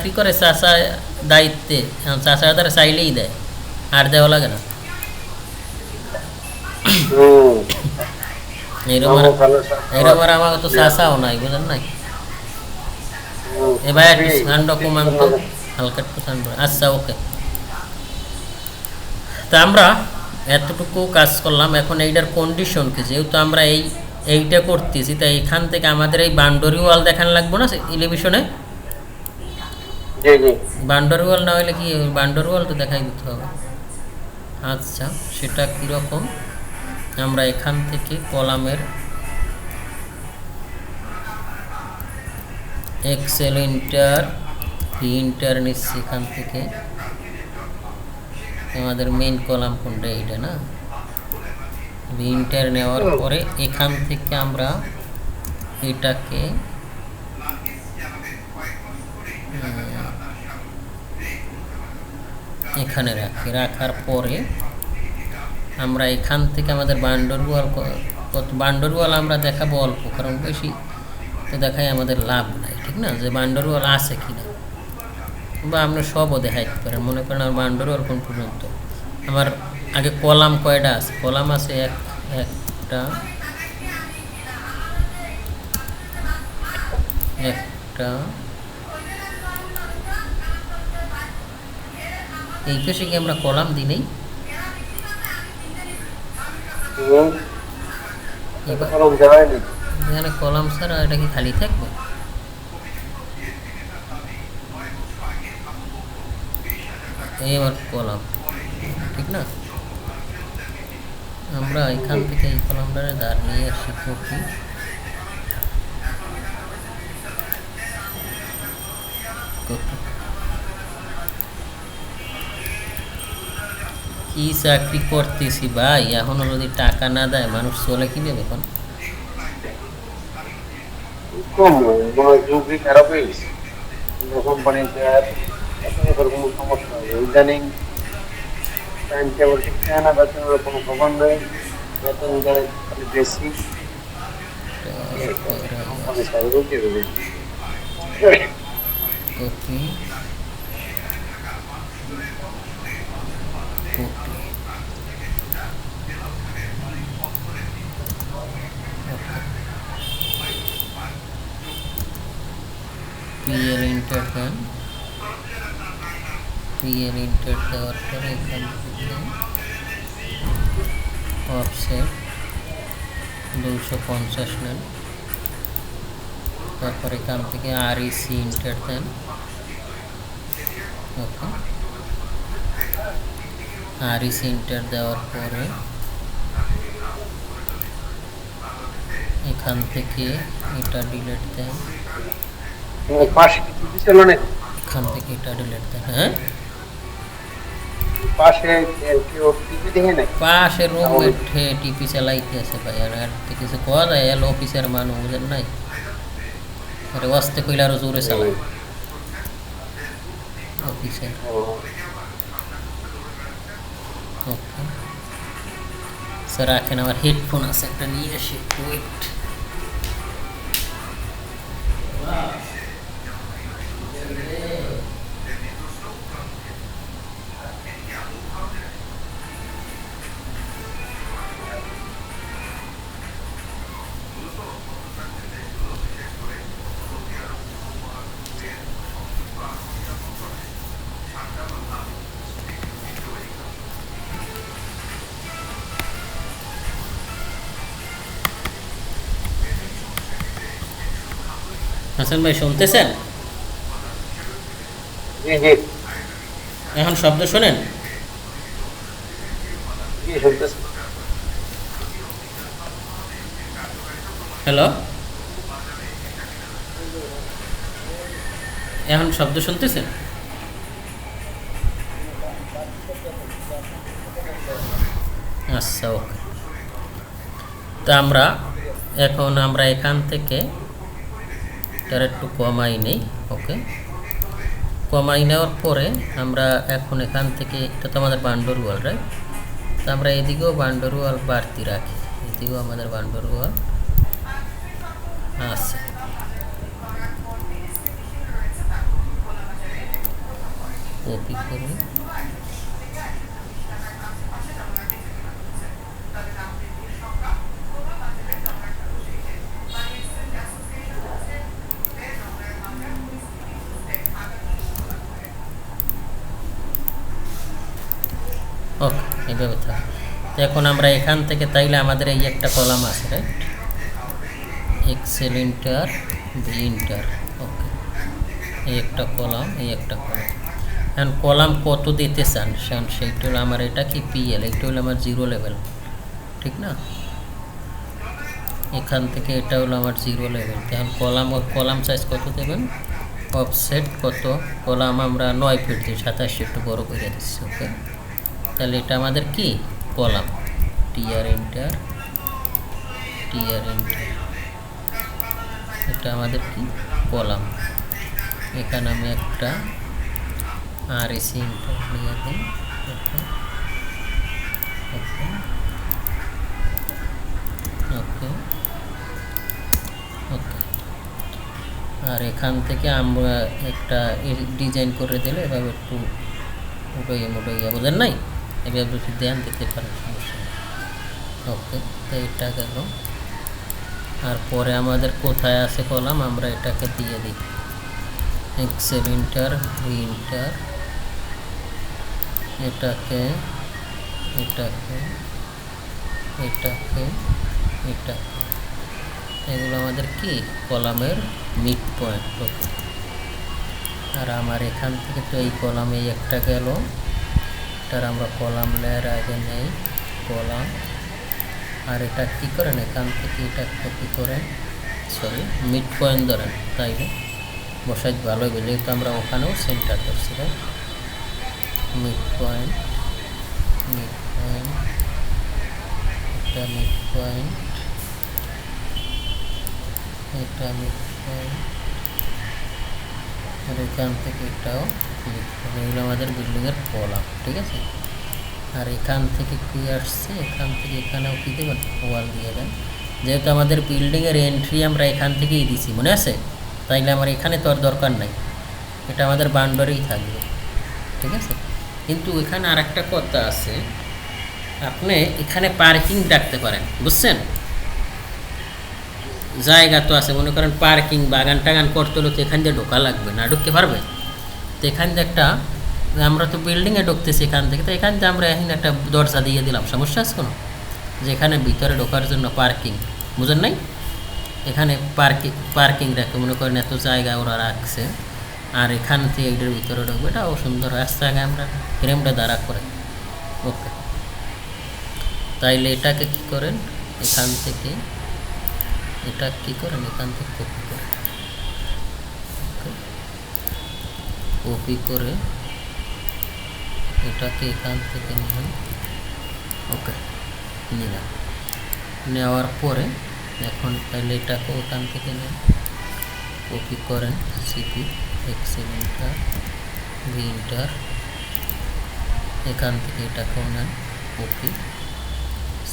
চাকরি করে চাচা দায়িত্বে, চাচা তারা চাইলেই দেয়, আর দেওয়া লাগে না। এরকম এরকম আর আমার তো চাচাও নাই, বুঝলেন নাই। এবার একটু সান্ড কমান তো, হালকা একটু সান্ড। আচ্ছা ওকে, তা আমরা এতটুকু কাজ করলাম। এখন এইটার কন্ডিশন কি, যেহেতু আমরা এইটা করতেছি, তাই এখান থেকে আমাদের এই বাউন্ডারি ওয়াল দেখানো লাগবে না টেলিভিশনে। বাউন্ডারি ওয়াল না হলে কি, বাউন্ডারি ওয়াল তো দেখাই দিতে হবে। আচ্ছা, সেটা কীরকম, আমরা এখান থেকে কলামের এক্সেল ইন্টার ভি ইন্টার নিচ্ছি। এখান থেকে আমাদের মেইন কলাম কোনটা, এইটা না। ভি ইন্টার নেওয়ার পরে এখান থেকে আমরা এটাকে এখানে রাখি। রাখার পরে আমরা এখান থেকে আমাদের বাউন্ডারি ওয়াল, বাউন্ডারি ওয়াল আমরা দেখাবো অল্প, কারণ বেশি তো দেখাই আমাদের লাভ নাই, ঠিক না। যে বাউন্ডারি ওয়াল আছে কিনা, বা আপনি সবও দেখাইতে পারেন। মনে করেন আমার বাউন্ডারি ওয়াল কোন পর্যন্ত, আমার আগে কলাম কয়টা আছে, কলাম আছে একটা এই পেশে কি আমরা কলাম দিই নেই, এখানে কলাম ছাড়া এটা কি খালি থাকবে? এই আমার কলাম, ঠিক না। আমরা এখান থেকে এই কলামটা দাঁড় নিয়ে আসি, কপি কি চাকরি করতেছি ভাই, এখনো যদি টাকা না দেয় মানুষ চলে কি দেবে এখন? খারাপ হয়ে গেছে কোম্পানিতে, আর কোনো সমস্যা হবে ইদানিং। টাইম টেবিল ঠিক থাকে না, বেতনের কোনো খবর নেই, বেতন দেয় বেশি। কোম্পানি সার্ভিস কি দেবে? কপি পিএল ইন্টার দেন, পিএল ইন্টার দেওয়ার পরে এখান থেকে অফসেট 250 নেন। তারপর এখান থেকে আরইসি ইন্টার দেন। ওকে, আরইসি ইন্টার দেওয়ার পরে এখান থেকে এটা ডিলিট দেন, এখান থেকে এটা ডিলিট দেন। হ্যাঁ, পাশে রুম টিপি চালাইতে আছে ভাই, আর কিছু কোয়া যায়, এল অফিসের মানুষ বুঝেন নাই, আরে ওয়াস্তে কইলে আরো জোরে চালায় অফিসের। ওকে স্যার, রাখেন, আমার হেডফোন আছে একটা নিয়ে আসি, ওয়েট। হাসান ভাই শুনতেছেন? এখন শব্দ শোনেন? হ্যালো, এখন শব্দ শুনতেছেন? আচ্ছা ওকে, তো আমরা এখান থেকে তার একটু কমাই নেই। ওকে, কমাই নেওয়ার পরে আমরা এখন এখান থেকে, এটা তো আমাদের বাউন্ডারি ওয়াল, রাইট। তো আমরা এদিকেও বাউন্ডারি ওয়াল বাড়তি রাখি, এদিকেও আমাদের বাউন্ডারি ওয়াল আছে। কপি করে ওকে, এইভাবে থাক। তো এখন আমরা এখান থেকে তাইলে আমাদের এই একটা কলাম আছে, right? Excel enter, V enter, okay, এই একটা কলাম, এই একটা কলাম। এখন কলাম কত দিতে চান সেইটা হলো আমার, এটা কি পিএল, এইটা হলো আমার 0 লেভেল, ঠিক না? এখান থেকে এটা হলো আমার 0 লেভেল। এখন কলাম সাইজ কত দেবেন? অফসেট কত? কলাম আমরা 9 ফিট দিই, 27 একটু বড় করে দিচ্ছি, ওকে। তাহলে এটা আমাদের কি column, TR enter, TR enter, এটা আমাদের কি কলাম। এখানে আমি একটা আরএসি এন্টার নিয়ে দিই, ওকে ওকে ওকে ওকে। আর এখান থেকে আমরা একটা ডিজাইন করে দিলে এভাবে একটু উঠাইয়া বোঝেন নাই, এভাবে একটু ধ্যান দিতে পারেন, সমস্যা নেই। ওকে, তো এটা গেল। আর পরে আমাদের কোথায় আছে কলাম, আমরা এটাকে দিয়ে দিই এক্সেল ইন্টার, ভি ইন্টার, এটাকে এটাকে এটাকে এটাকে, এগুলো আমাদের কি কলামের মিড পয়েন্ট, ওকে। আর আমার এখান থেকে তো এই কলামে একটা গেল, এটার আমরা কলাম লেয়ার আগে নেই, কলাম। আর এটা কী করেন, এখান থেকে এটা কপি করেন, সরি মিড পয়েন্ট ধরেন, তাইলে বসাই ভালো হবে, যেহেতু আমরা ওখানেও সেন্টার করছি, মিড পয়েন্ট, মিড পয়েন্ট, এটা মিড পয়েন্ট, এটা মিড পয়েন্ট, আর এখান থেকে এটাও মিড পয়েন্ট। এগুলো আমাদের বিল্ডিংয়ের কলাম, ঠিক আছে। আর এখান থেকে কি আসছে, এখান থেকে এখানেও কী দেবেন, ওয়াল দিয়ে দেন। যেহেতু আমাদের বিল্ডিংয়ের এন্ট্রি আমরা এখান থেকেই দিছি, মনে আছে? তাইলে আমার এখানে তো আর দরকার নাই, এটা আমাদের বাউন্ডারিই থাকবে, ঠিক আছে। কিন্তু এখানে আর একটা কথা আছে, আপনি এখানে পার্কিং রাখতে পারেন, বুঝছেন? জায়গা তো আছে, মনে করেন পার্কিং বাগান টাগান করতে হলে তো এখান দিয়ে ঢোকা লাগবে, না ঢুকতে পারবে? তো এখান দিয়ে একটা, আমরা তো বিল্ডিংয়ে ঢুকতেছি এখান থেকে, তো এখান থেকে আমরা এখানে একটা দরজা দিয়ে দিলাম, সমস্যা আছে কোনো? যেখানে ভিতরে ঢোকার জন্য পার্কিং, বুঝেন নাই? এখানে পার্কিং রাখে, মনে করেন এত জায়গা ওরা রাখছে, আর এখান থেকে এটার ভিতরে ঢুকবে, এটাও সুন্দর রাস্তা, আগে আমরা ফ্রেমটা দাঁড়া করে, ওকে। তাইলে এটাকে কি করেন, এখান থেকে এটা কি করেন, এখান থেকে কপি করেন, কপি করে এটাকে এখান থেকে নিলাম, ওকে, নিলাম। নেওয়ার পরে এখন তাহলে এটাকে ওখান থেকে নেন, কপি করেন, CP, excel enter, V enter, এখান থেকে এটাকেও নেন, কপি,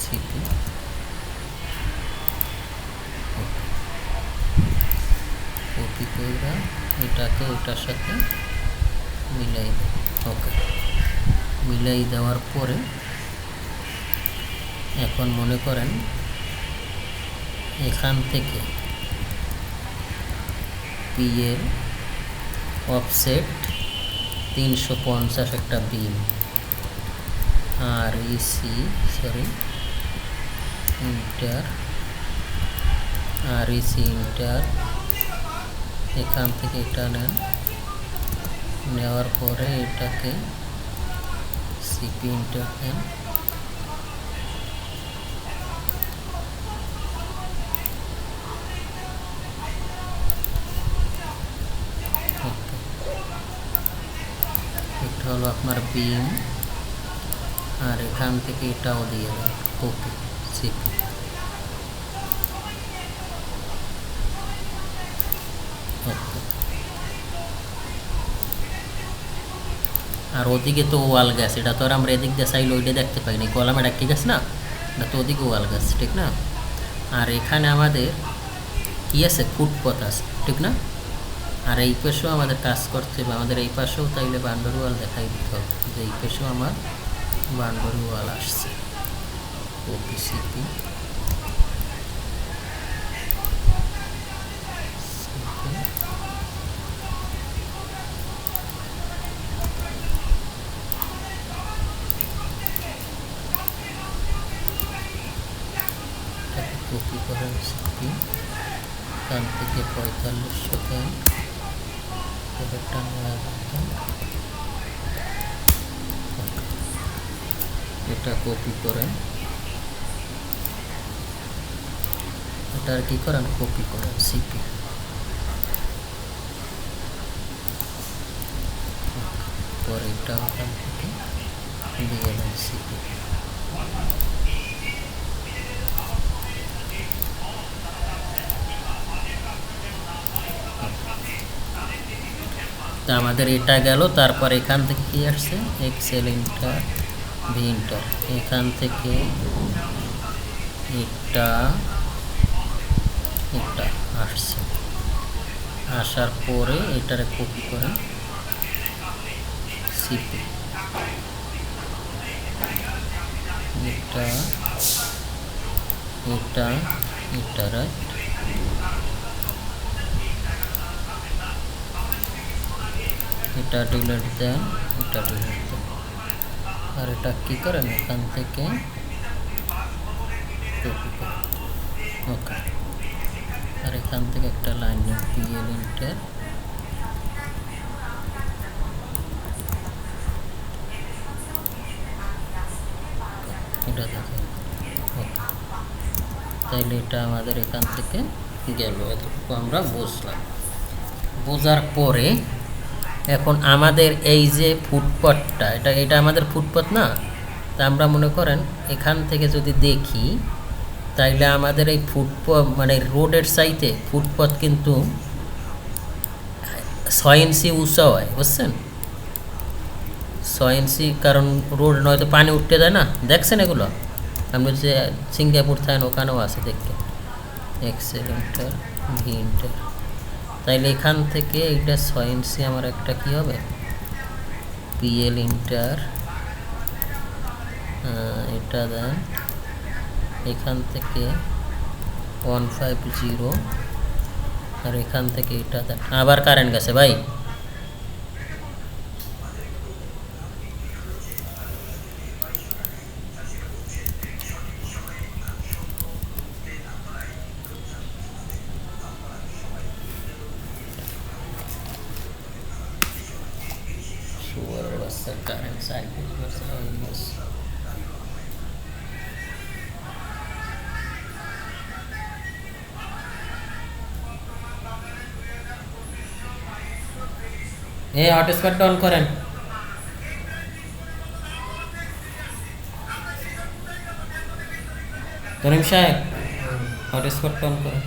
সিপি, কপি করে এটাকে ওটার সাথে মিলাই দেব, ওকে। মিলাই দেওয়ার পরে এখন মনে করেন এখান থেকে পি এর অফসেট 350 একটা বিম, আর ইসি সরি ইন্টার, আর ইসি ইন্টার, এখান থেকে এটা নেন, নেওয়ার পরে এটাকে সিপি ইন্টার দেন, এটা হলো আপনার বিম, আর এখান থেকে এটাও দিয়ে দেন, ওকে, সিপি, ওকে। আর ওদিকে তো ওয়াল গাছ, এটা তো আর আমরা এদিক দিয়ে চাইলে ওইটা দেখতে পাই না, কলাম এটা কি গাছ না, এটা তো ওদিকে ওয়াল গাছ, ঠিক না। আর এখানে আমাদের কি আছে, ফুটপথ আছে, ঠিক না। আর এই পাশেও আমাদের কাজ করতে হবে, আমাদের এই পাশেও তাইলে বান্ডার ওয়াল দেখাই দিতে হবে যে এই পাশেও আমার বান্ডার ওয়াল আসছে। কপি সিপি কপি করেন সিপি, এখান থেকে 4500 দেন, এটা কপি করেন, এটা আর কি করেন কপি করেন সিপি, পরে এটা ওখান থেকে দিয়ে দেন সিপি। তা আমাদের এটা গেল, তারপর এখান থেকে কি আসছে এক্সেল ইন্টার ভি ইন্টার, এখান থেকে এটা এটা আসছে, আসার পরে এটারে কপি করে সিপি, এটা এটা এটা রাইট, এটা ডিলিট দেন, এটা ডিলিট দেন, আর এটা কী করেন এখান থেকে কপি করেন। ওকে, আর এখান থেকে একটা লাইন নেন পিএল ইন্টার, এটা দেখেন। ওকে, তাইলে এটা আমাদের এখান থেকে গেল, এতটুকু আমরা বুঝলাম। বোঝার পরে এখন আমাদের এই যে ফুটপাথটা, এটা আমাদের ফুটপাথ না, তা আমরা মনে করেন এখান থেকে যদি দেখি তাইলে আমাদের এই ফুটপাথ মানে রোডের সাইডে ফুটপাথ কিন্তু 6 ইঞ্চি উঁচা হয়, বুঝছেন? 6 ইঞ্চি, কারণ রোড নয়তো পানি উঠতে যায় না, দেখছেন এগুলো আপনি যে সিঙ্গাপুর থাকেন ওখানেও আছে দেখতে, এক্সেল ইন্টার ভি ইন্টার, তাইলে এখান থেকে এইটা 6 ইঞ্চি আমার একটা কি হবে পিএল ইন্টার, এটা দেন, এখান থেকে 150, আর এখান থেকে এটা দেন। আবার কারেন্ট গেছে ভাই, কারেন্ট সাইড হটস্পটটা অন করেন। তরিম সাহেব হটস্পটটা অন করেন।